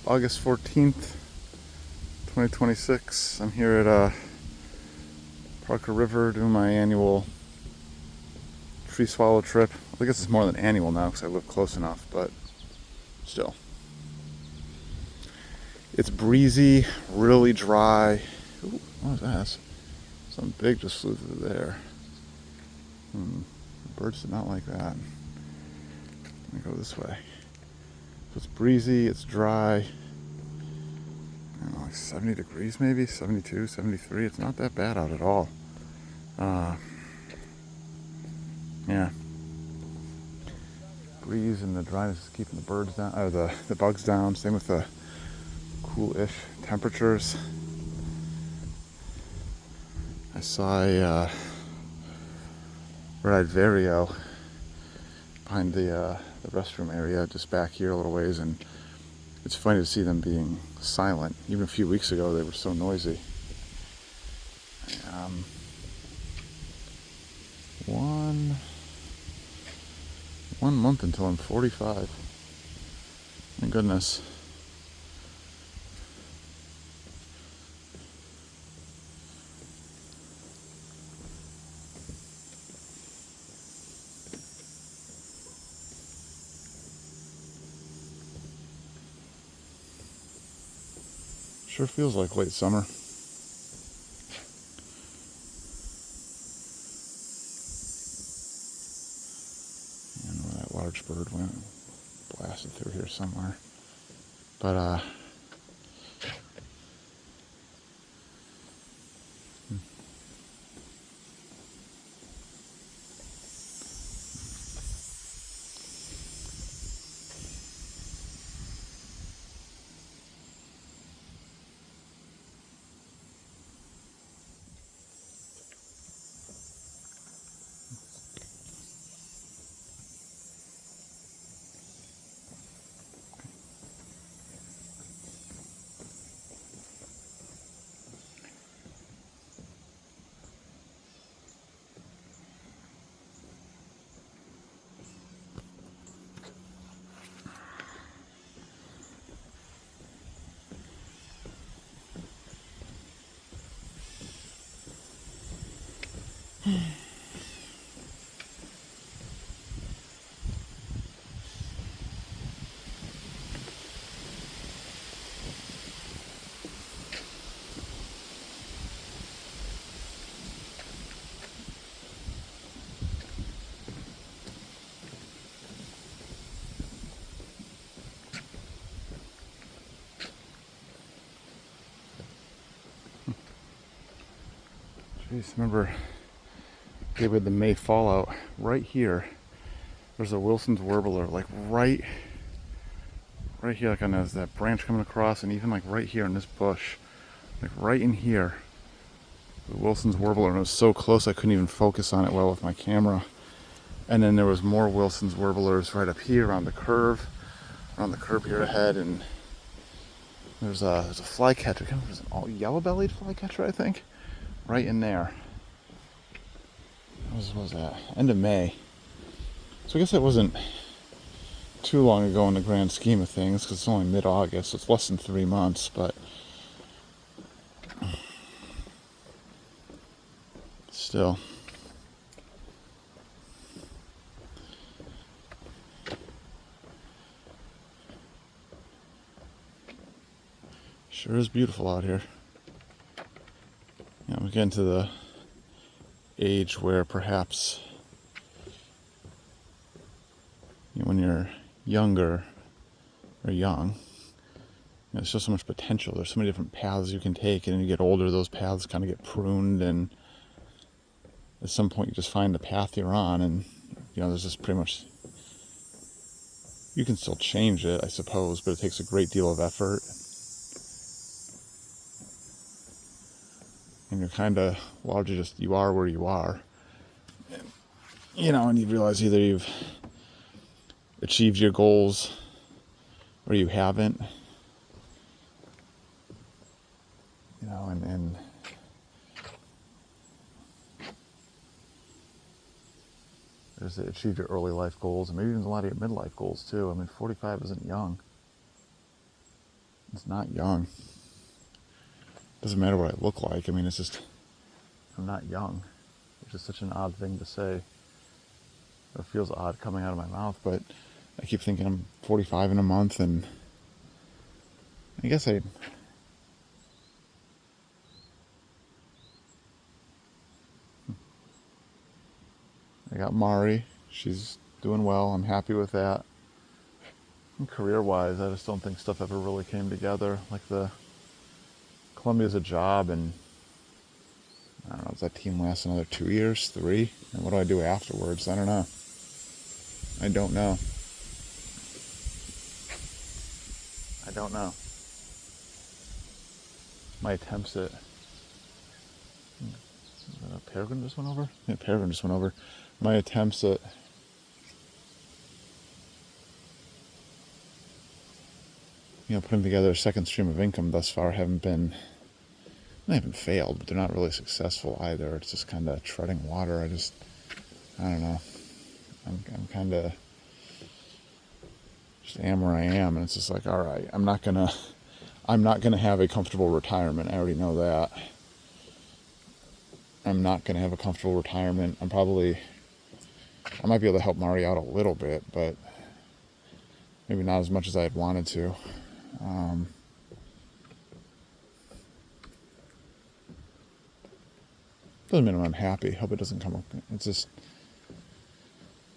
August 14th, 2026. I'm here at Parker River doing my annual tree swallow trip. I guess it's more than annual now because I live close enough, but still. It's breezy, really dry. Ooh, what was that? Something big just flew through there. The birds did not like that. Let me go this way. So it's breezy, it's dry. I don't know, like 70 degrees maybe, 72, 73. It's not that bad out at all. Yeah. Breeze and the dryness is keeping the birds down, or the bugs down. Same with the cool-ish temperatures. I saw a red-eyed vireo behind the restroom area, just back here a little ways, and it's funny to see them being silent. Even a few weeks ago, they were so noisy. One month until I'm 45. Thank goodness. Sure feels like late summer. I know where that large bird went. Blasted through here somewhere. But Jeez, remember we had the May fallout right here. There's a Wilson's warbler, like right here, like on that branch coming across, and even like right here in this bush, like right in here, the Wilson's warbler, and it was so close I couldn't even focus on it well with my camera. And then there was more Wilson's warblers right up here on the curve here ahead, and there's a flycatcher. There's an all yellow-bellied flycatcher, I think, right in there. What was that? End of May. So I guess it wasn't too long ago in the grand scheme of things, because it's only mid-August, so it's less than 3 months, but still. Sure is beautiful out here. Yeah, we're getting to the age where perhaps when you're younger or young, there's just so much potential. There's so many different paths you can take, and as you get older, those paths kind of get pruned, and at some point you just find the path you're on, and there's just pretty much, you can still change it, I suppose, but it takes a great deal of effort. And you're kind of largely just, you are where you are. And you realize either you've achieved your goals or you haven't. And there's achieved your early life goals, and maybe even a lot of your midlife goals too. I mean, 45 isn't young. It's not young. Doesn't matter what I look like. I mean, it's just, I'm not young, which is such an odd thing to say. Or feels odd coming out of my mouth, but I keep thinking I'm 45 in a month, and I guess I got Mari. She's doing well. I'm happy with that. And career-wise, I just don't think stuff ever really came together. Like Columbia's a job, and I don't know, does that team last another 2 years, 3? And what do I do afterwards? I don't know. I don't know. My attempts at... Peregrine just went over? Yeah, Peregrine just went over. My attempts at... putting together a second stream of income thus far haven't failed, but they're not really successful either. It's just kind of treading water. I don't know. I'm kind of just am where I am, and it's just like, all right, I'm not gonna have a comfortable retirement. I already know that. I'm not gonna have a comfortable retirement. I might be able to help Mari out a little bit, but maybe not as much as I had wanted to. Doesn't mean I'm unhappy. Hope it doesn't come up. It's just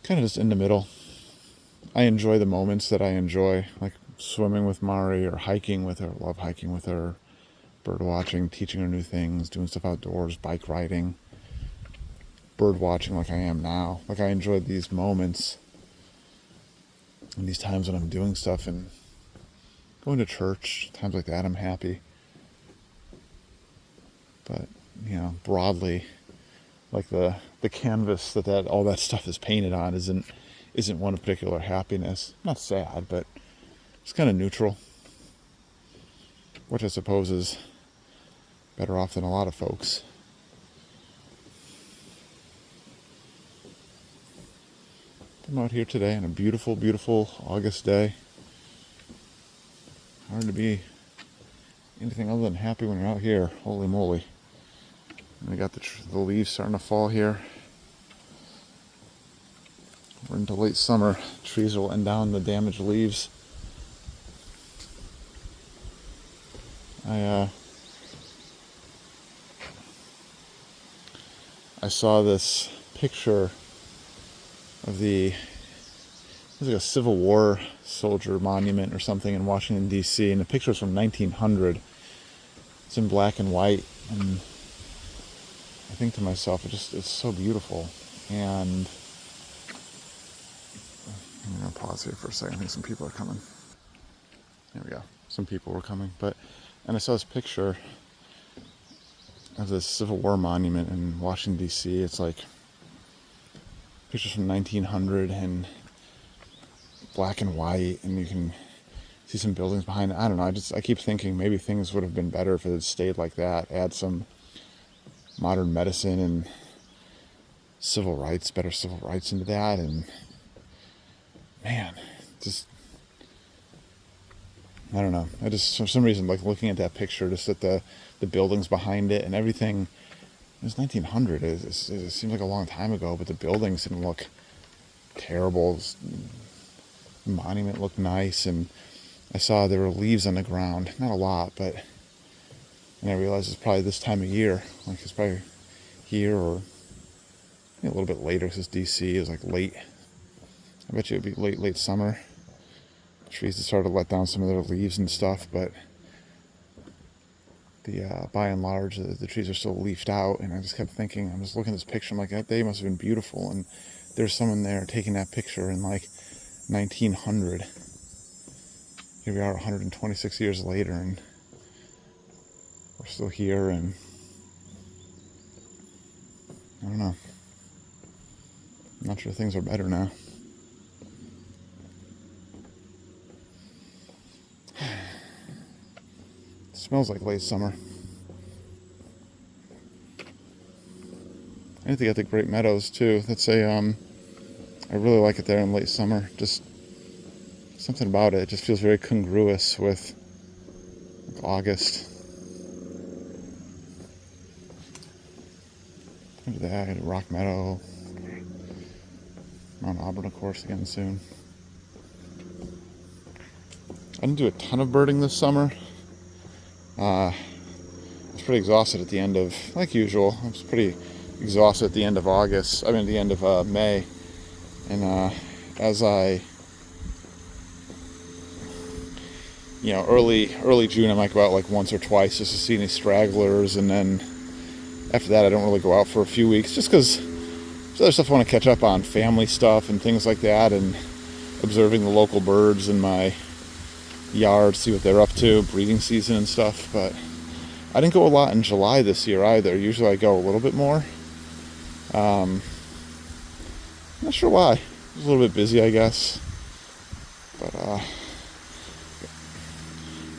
kind of just in the middle. I enjoy the moments that I enjoy, like swimming with Mari or hiking with her. Love hiking with her, bird watching, teaching her new things, doing stuff outdoors, bike riding, bird watching like I am now. Like I enjoy these moments and these times when I'm doing stuff and going to church, times like that I'm happy. But, broadly, like the canvas that all that stuff is painted on isn't one of particular happiness. Not sad, but it's kind of neutral, which I suppose is better off than a lot of folks. I'm out here today on a beautiful, beautiful August day. Hard to be anything other than happy when you're out here. Holy moly. And we got the leaves starting to fall here. We're into late summer. Trees will end down the damaged leaves. I saw this picture of it was like a Civil War soldier monument or something in Washington, D.C., and the picture was from 1900. It's in black and white, and I think to myself, it's so beautiful. And I'm going to pause here for a second. I think some people are coming. There we go. Some people were coming. And I saw this picture of this Civil War monument in Washington, D.C. It's like pictures from 1900 and black and white, and you can see some buildings behind it. I don't know. I keep thinking maybe things would have been better if it had stayed like that. Add some modern medicine and better civil rights into that, and man, just I don't know. I just, for some reason, like looking at that picture, just at the buildings behind it and everything. It was 1900. It seemed like a long time ago, but the buildings didn't look terrible. The monument looked nice, and I saw there were leaves on the ground. Not a lot, but and I realized it's probably this time of year. Like it's probably here or a little bit later because it's DC. It was like late. I bet you it'd be late summer. Trees had started to let down some of their leaves and stuff, but by and large, the trees are still leafed out. And I just kept thinking, I'm just looking at this picture, I'm like, that day must have been beautiful. And there's someone there taking that picture in like 1900. Here we are 126 years later, and we're still here, and I don't know. I'm not sure things are better now. It smells like late summer. I think they got the Great Meadows too. I really like it there in late summer. Just something about it. It just feels very congruous with August. After that, I go to Rock Meadow, Mount Auburn, of course, again soon. I didn't do a ton of birding this summer. I was pretty exhausted at the end of, like usual, I was pretty exhausted at the end of August, I mean, at the end of May. And as I, early June, I might go out like once or twice just to see any stragglers, and then after that, I don't really go out for a few weeks just because there's other stuff I want to catch up on, family stuff and things like that, and observing the local birds in my yard, see what they're up to, breeding season and stuff. But I didn't go a lot in July this year either. Usually I go a little bit more. Not sure why. It was a little bit busy, I guess. But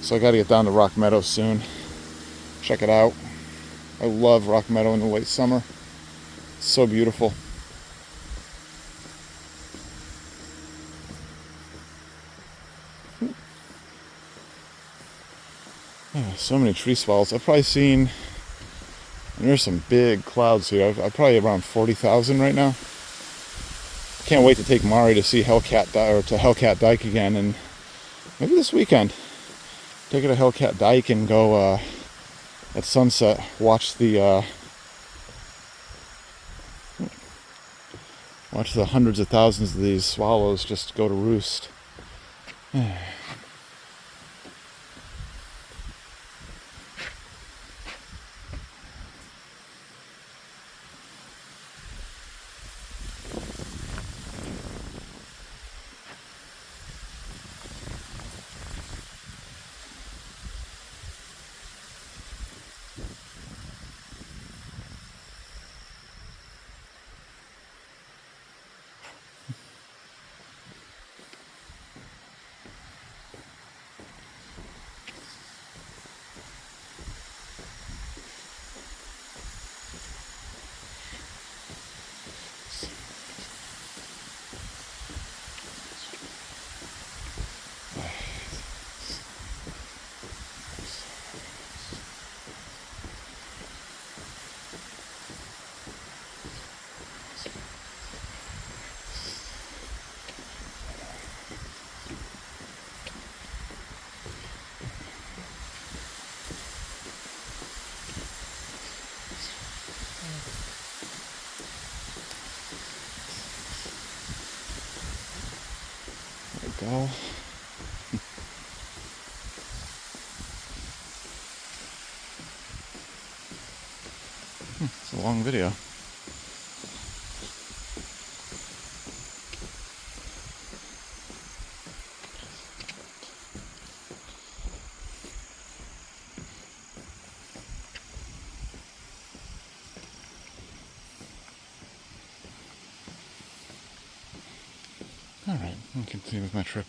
so I got to get down to Rock Meadow soon. Check it out. I love Rock Meadow in the late summer. It's so beautiful. Yeah, so many tree swallows. I've probably seen, and there's some big clouds here. I've probably around 40,000 right now. Can't wait to take Mari to see Hellcat or to Hellcat Dike again, and maybe this weekend take her to Hellcat Dike and go at sunset watch the hundreds of thousands of these swallows just go to roost. There we go. It's a long video. All right, I'll continue with my trip.